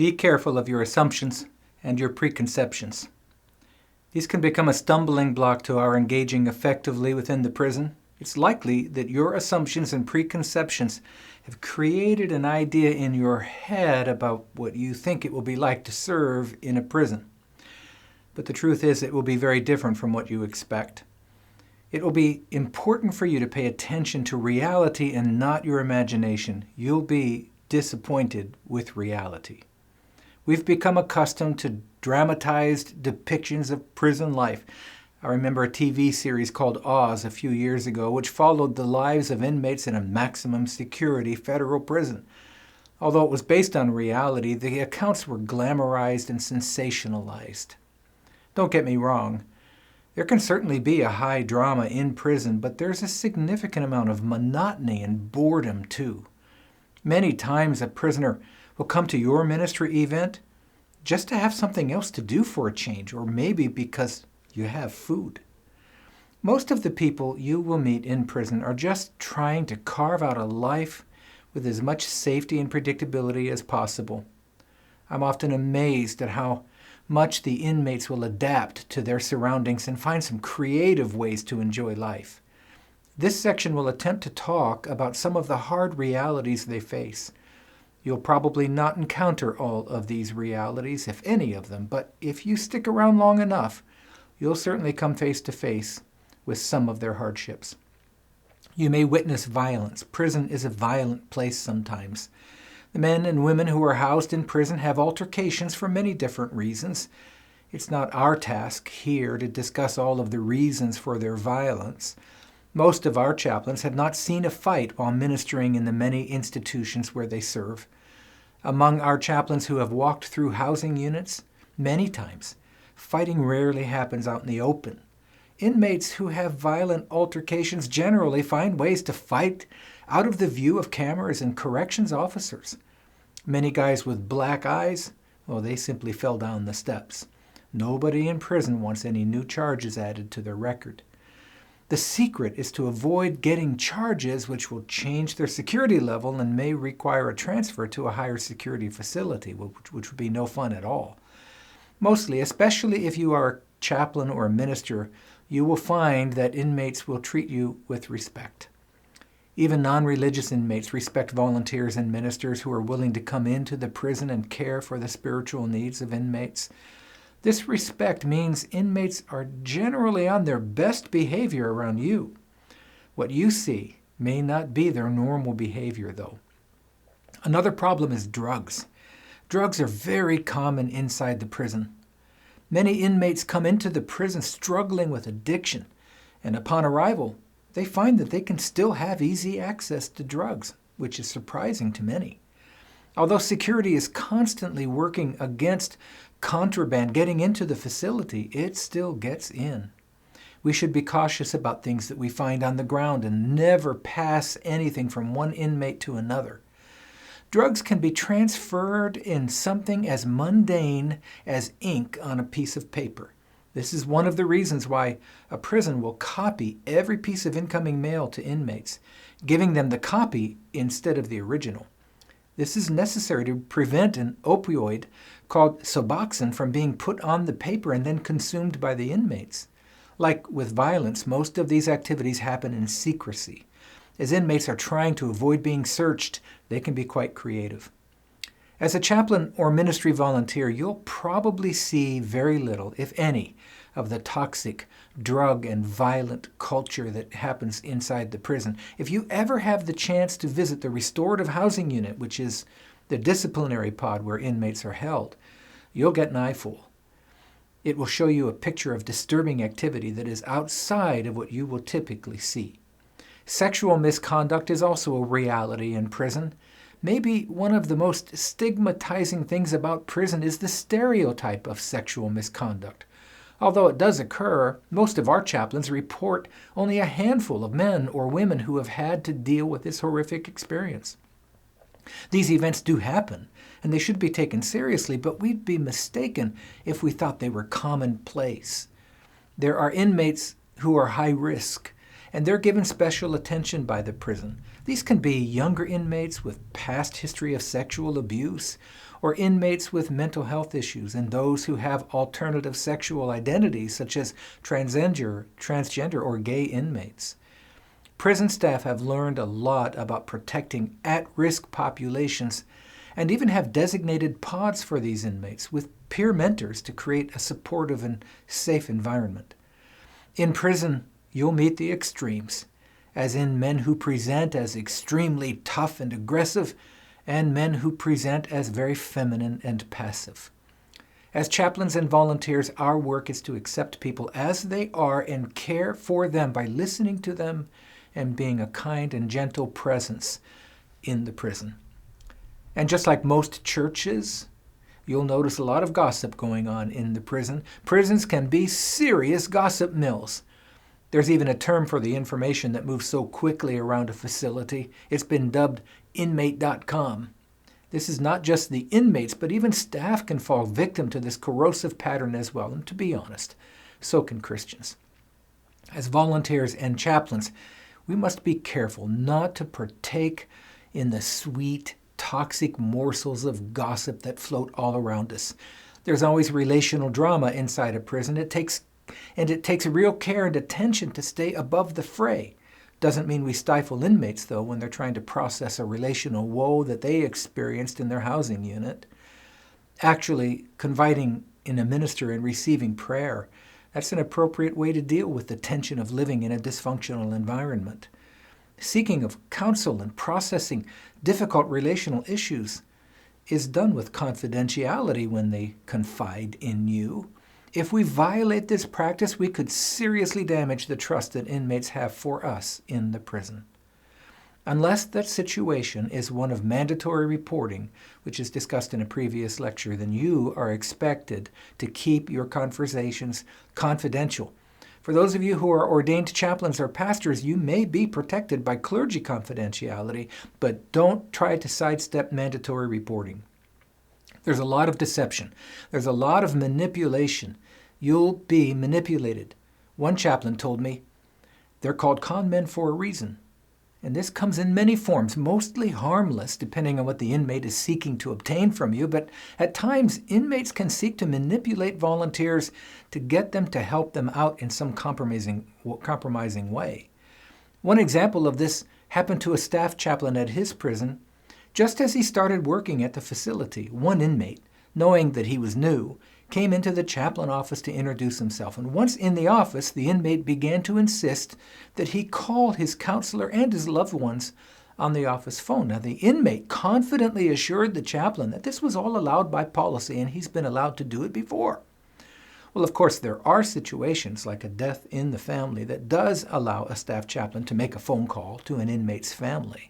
Be careful of your assumptions and your preconceptions. These can become a stumbling block to our engaging effectively within the prison. It's likely that your assumptions and preconceptions have created an idea in your head about what you think it will be like to serve in a prison. But the truth is, it will be very different from what you expect. It will be important for you to pay attention to reality and not your imagination. You'll be disappointed with reality. We've become accustomed to dramatized depictions of prison life. I remember a TV series called Oz a few years ago, which followed the lives of inmates in a maximum security federal prison. Although it was based on reality, the accounts were glamorized and sensationalized. Don't get me wrong. There can certainly be a high drama in prison, but there's a significant amount of monotony and boredom too. Many times a prisoner will come to your ministry event just to have something else to do for a change, or maybe because you have food. Most of the people you will meet in prison are just trying to carve out a life with as much safety and predictability as possible. I'm often amazed at how much the inmates will adapt to their surroundings and find some creative ways to enjoy life. This section will attempt to talk about some of the hard realities they face. You'll probably not encounter all of these realities, if any of them, but if you stick around long enough, you'll certainly come face to face with some of their hardships. You may witness violence. Prison is a violent place sometimes. The men and women who are housed in prison have altercations for many different reasons. It's not our task here to discuss all of the reasons for their violence. Most of our chaplains have not seen a fight while ministering in the many institutions where they serve. Among our chaplains who have walked through housing units, many times, fighting rarely happens out in the open. Inmates who have violent altercations generally find ways to fight out of the view of cameras and corrections officers. Many guys with black eyes, well, they simply fell down the steps. Nobody in prison wants any new charges added to their record. The secret is to avoid getting charges which will change their security level and may require a transfer to a higher security facility, which would be no fun at all. Mostly, especially if you are a chaplain or a minister, you will find that inmates will treat you with respect. Even non-religious inmates respect volunteers and ministers who are willing to come into the prison and care for the spiritual needs of inmates. This respect means inmates are generally on their best behavior around you. What you see may not be their normal behavior, though. Another problem is drugs. Drugs are very common inside the prison. Many inmates come into the prison struggling with addiction, and upon arrival, they find that they can still have easy access to drugs, which is surprising to many. Although security is constantly working against contraband getting into the facility, it still gets in. We should be cautious about things that we find on the ground and never pass anything from one inmate to another. Drugs can be transferred in something as mundane as ink on a piece of paper. This is one of the reasons why a prison will copy every piece of incoming mail to inmates, giving them the copy instead of the original. This is necessary to prevent an opioid called Suboxone from being put on the paper and then consumed by the inmates. Like with violence, most of these activities happen in secrecy. As inmates are trying to avoid being searched, they can be quite creative. As a chaplain or ministry volunteer, you'll probably see very little, if any, of the toxic drug and violent culture that happens inside the prison. If you ever have the chance to visit the restorative housing unit, which is the disciplinary pod where inmates are held, you'll get an eyeful. It will show you a picture of disturbing activity that is outside of what you will typically see. Sexual misconduct is also a reality in prison. Maybe one of the most stigmatizing things about prison is the stereotype of sexual misconduct. Although it does occur, most of our chaplains report only a handful of men or women who have had to deal with this horrific experience. These events do happen, and they should be taken seriously, but we'd be mistaken if we thought they were commonplace. There are inmates who are high risk, and they're given special attention by the prison. These can be younger inmates with past history of sexual abuse, or inmates with mental health issues, and those who have alternative sexual identities such as transgender or gay inmates. Prison staff have learned a lot about protecting at-risk populations and even have designated pods for these inmates with peer mentors to create a supportive and safe environment. In prison, you'll meet the extremes, as in men who present as extremely tough and aggressive, and men who present as very feminine and passive. As chaplains and volunteers, our work is to accept people as they are and care for them by listening to them and being a kind and gentle presence in the prison. And just like most churches, you'll notice a lot of gossip going on in the prison. Prisons can be serious gossip mills. There's even a term for the information that moves so quickly around a facility. It's been dubbed inmate.com. This is not just the inmates, but even staff can fall victim to this corrosive pattern as well. And to be honest, so can Christians. As volunteers and chaplains, we must be careful not to partake in the sweet, toxic morsels of gossip that float all around us. There's always relational drama inside a prison. It takes real care and attention to stay above the fray. Doesn't mean we stifle inmates, though, when they're trying to process a relational woe that they experienced in their housing unit. Actually, confiding in a minister and receiving prayer, that's an appropriate way to deal with the tension of living in a dysfunctional environment. Seeking of counsel and processing difficult relational issues is done with confidentiality when they confide in you. If we violate this practice, we could seriously damage the trust that inmates have for us in the prison. Unless that situation is one of mandatory reporting, which is discussed in a previous lecture, then you are expected to keep your conversations confidential. For those of you who are ordained chaplains or pastors, you may be protected by clergy confidentiality, but don't try to sidestep mandatory reporting. There's a lot of deception. There's a lot of manipulation. You'll be manipulated. One chaplain told me, they're called con men for a reason. And this comes in many forms, mostly harmless, depending on what the inmate is seeking to obtain from you. But at times, inmates can seek to manipulate volunteers to get them to help them out in some compromising way. One example of this happened to a staff chaplain at his prison. Just as he started working at the facility, one inmate, knowing that he was new, came into the chaplain office to introduce himself. And once in the office, the inmate began to insist that he call his counselor and his loved ones on the office phone. Now, the inmate confidently assured the chaplain that this was all allowed by policy and he's been allowed to do it before. Well, of course, there are situations like a death in the family that does allow a staff chaplain to make a phone call to an inmate's family.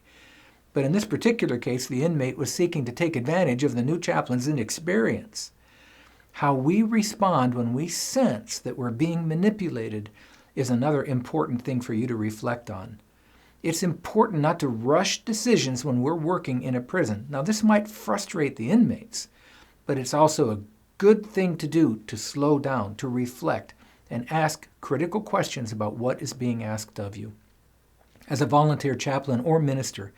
But in this particular case, the inmate was seeking to take advantage of the new chaplain's inexperience. How we respond when we sense that we're being manipulated is another important thing for you to reflect on. It's important not to rush decisions when we're working in a prison. Now, this might frustrate the inmates, but it's also a good thing to do to slow down, to reflect, and ask critical questions about what is being asked of you. As a volunteer chaplain or minister,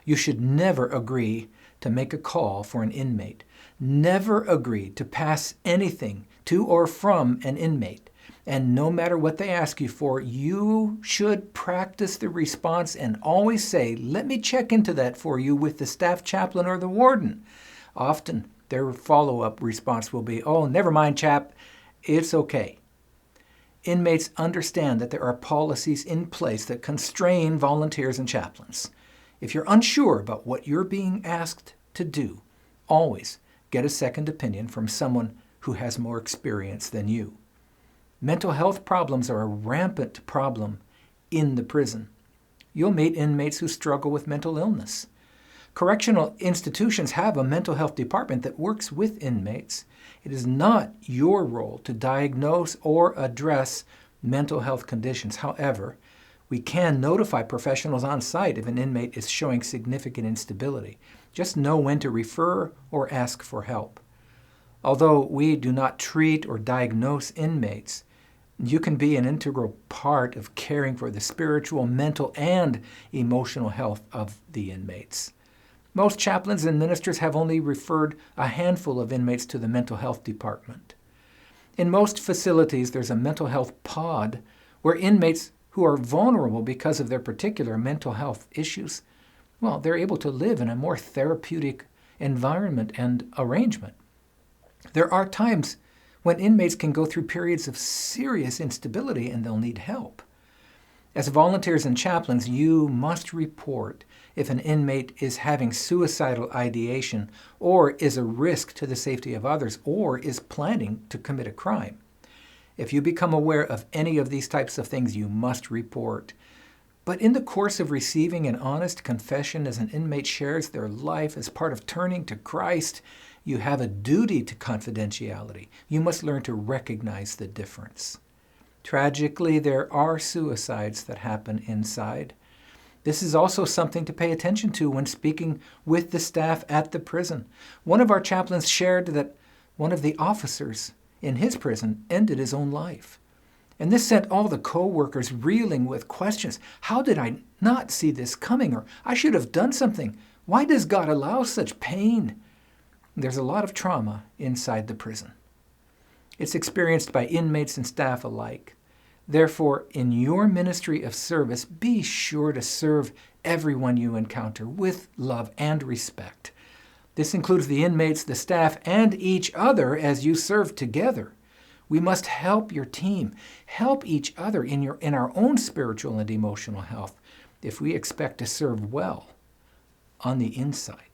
you should never agree to make a call for an inmate. Never agree to pass anything to or from an inmate. And no matter what they ask you for, you should practice the response and always say, let me check into that for you with the staff chaplain or the warden. Often their follow-up response will be, oh, never mind, chap, it's okay. Inmates understand that there are policies in place that constrain volunteers and chaplains. If you're unsure about what you're being asked to do, always get a second opinion from someone who has more experience than you. Mental health problems are a rampant problem in the prison. You'll meet inmates who struggle with mental illness. Correctional institutions have a mental health department that works with inmates. It is not your role to diagnose or address mental health conditions. However, we can notify professionals on site if an inmate is showing significant instability. Just know when to refer or ask for help. Although we do not treat or diagnose inmates, You can be an integral part of caring for the spiritual, mental, and emotional health of the inmates. Most chaplains and ministers have only referred a handful of inmates to the mental health department. In most facilities, there's a mental health pod where inmates who are vulnerable because of their particular mental health issues, well, they're able to live in a more therapeutic environment and arrangement. There are times when inmates can go through periods of serious instability and they'll need help. As volunteers and chaplains, you must report if an inmate is having suicidal ideation or is a risk to the safety of others or is planning to commit a crime. If you become aware of any of these types of things, you must report. But in the course of receiving an honest confession as an inmate shares their life as part of turning to Christ, you have a duty to confidentiality. You must learn to recognize the difference. Tragically, there are suicides that happen inside. This is also something to pay attention to when speaking with the staff at the prison. One of our chaplains shared that one of the officers in his prison ended his own life. And this sent all the co-workers reeling with questions. How did I not see this coming? Or I should have done something. Why does God allow such pain? There's a lot of trauma inside the prison. It's experienced by inmates and staff alike. Therefore, in your ministry of service, be sure to serve everyone you encounter with love and respect. This includes the inmates, the staff, and each other as you serve together. We must help your team, help each other in our own spiritual and emotional health if we expect to serve well on the inside.